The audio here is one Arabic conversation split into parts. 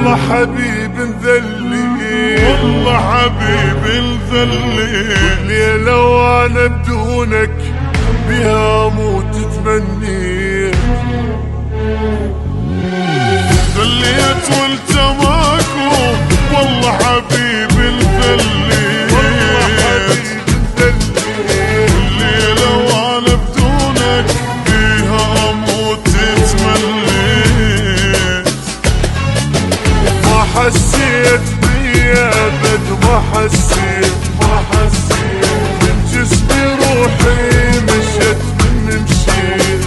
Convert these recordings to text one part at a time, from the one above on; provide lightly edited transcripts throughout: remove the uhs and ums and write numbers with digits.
والله حبيب نذلي، والله حبيب نذلي، ليلة وانا بدونك بها اموت تمني. ذليت وانت ماكو والله حبيب نذلي، والله حبيب نذلي، الليلة وانا بدونك بها اموت تمنيت. ما حسيت بيا ابد، ما حسيت من جسمي روحي مشت من مشيت.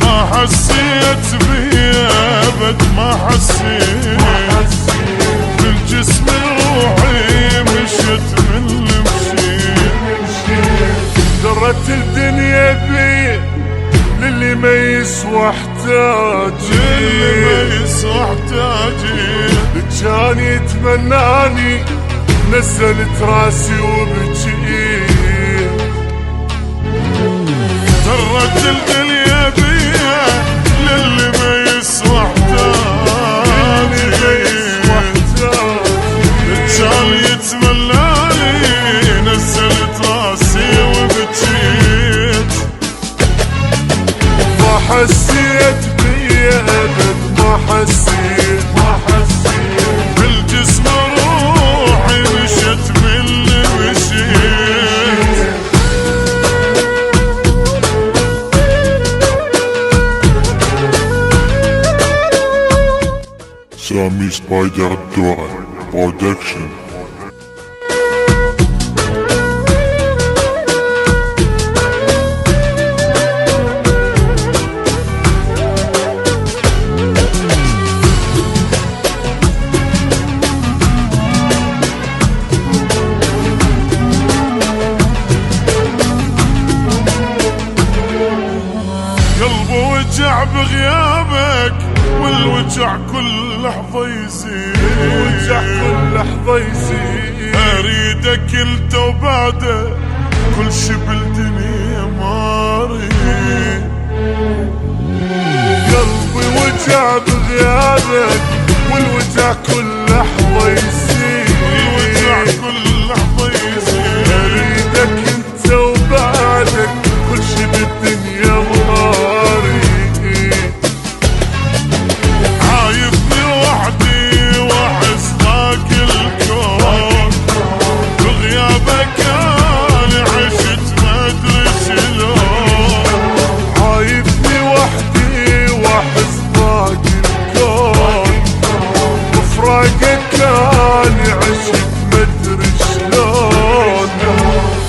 ما حسيت بيا ابد، ما حسيت من جسمي روحي مشت من مشيت. درت الدنيا بي للي ما يسوى احتاجي، للي ما يسوى احتاجي. كان يتمناني نزلت راسي وبجيت. درت الدنيا بيا للي ما يسوى احتاجي، كان يتمناني نزلت راسي وبجيت. ما حسيت بيا ابد، ما حسيت بالجسم روحي مشت من مشيت. سامي سبايدر الدعاء برودكشن. قلبي وجع بغيابك والوجع كل لحظة يزيد، وجع كل لحظة يزيد. اريدك انت وبعده كل شي بالدنيا ما اريد. قلبي وجع بغيابك والوجع كل لحظة يزيد، الوجع كل لحظة يزيد. اريدك انت وبعدك كل شي بالدنيا مهاري. عايفني وحدي واحس ضاق الكون، بغيابك انا عشت ما ادري شلون. عايفني وحدي واحس ضاق الكون، بفراقك انا عشت مدري شلون.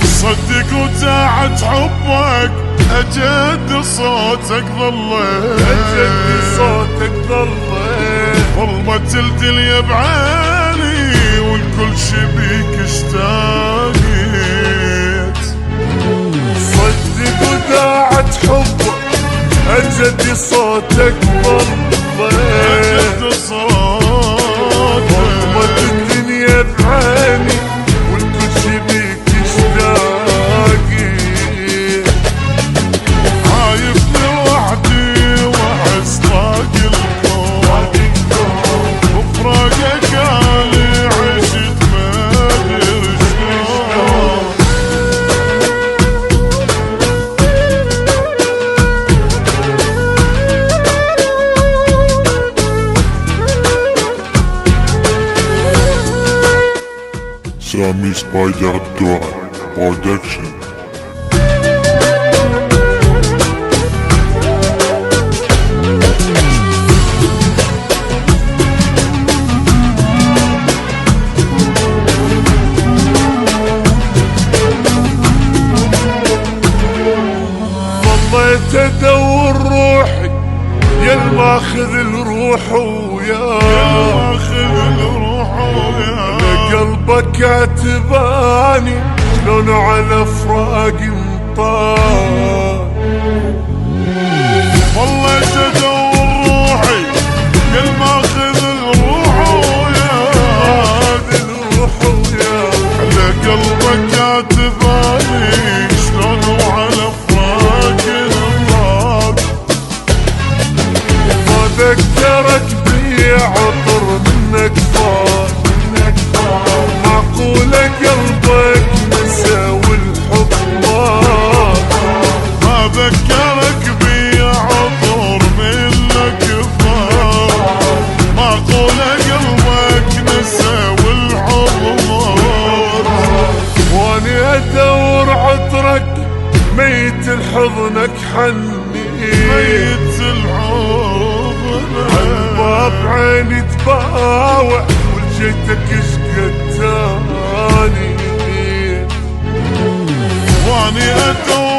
صدق وتاعت حبك اجد صوتك ظليت، أجد صوتك ظليت. ظلمت الدنيا بعيني والكل شي بيك اشتاقيت. صدق وداعت حبك أجد صوتك ظليت. اجد صوتك ظلمت الدنيا بعيني والكل شي بيك اشتاقيت. عايفني وحدي واحس ضاق الكون، وفراقك انا عشت ما ادري شلون. سامي سبايدر الدعاء برودكشن. ضليت ادور روحي يا الماخذ الروح وياه، ماخذ الروح وياه. قلبك عتباني شلون على فراق مطار. والله تدور روحي يا الماخذ الروح وياه، الروح وياه. على قلبك عتباني شلون وعلى فراق الفراق. ما ذكرك بي عرض عني ميت الحب عالباب عيني تباوع ولجيتك ايش قتاني واني اتوه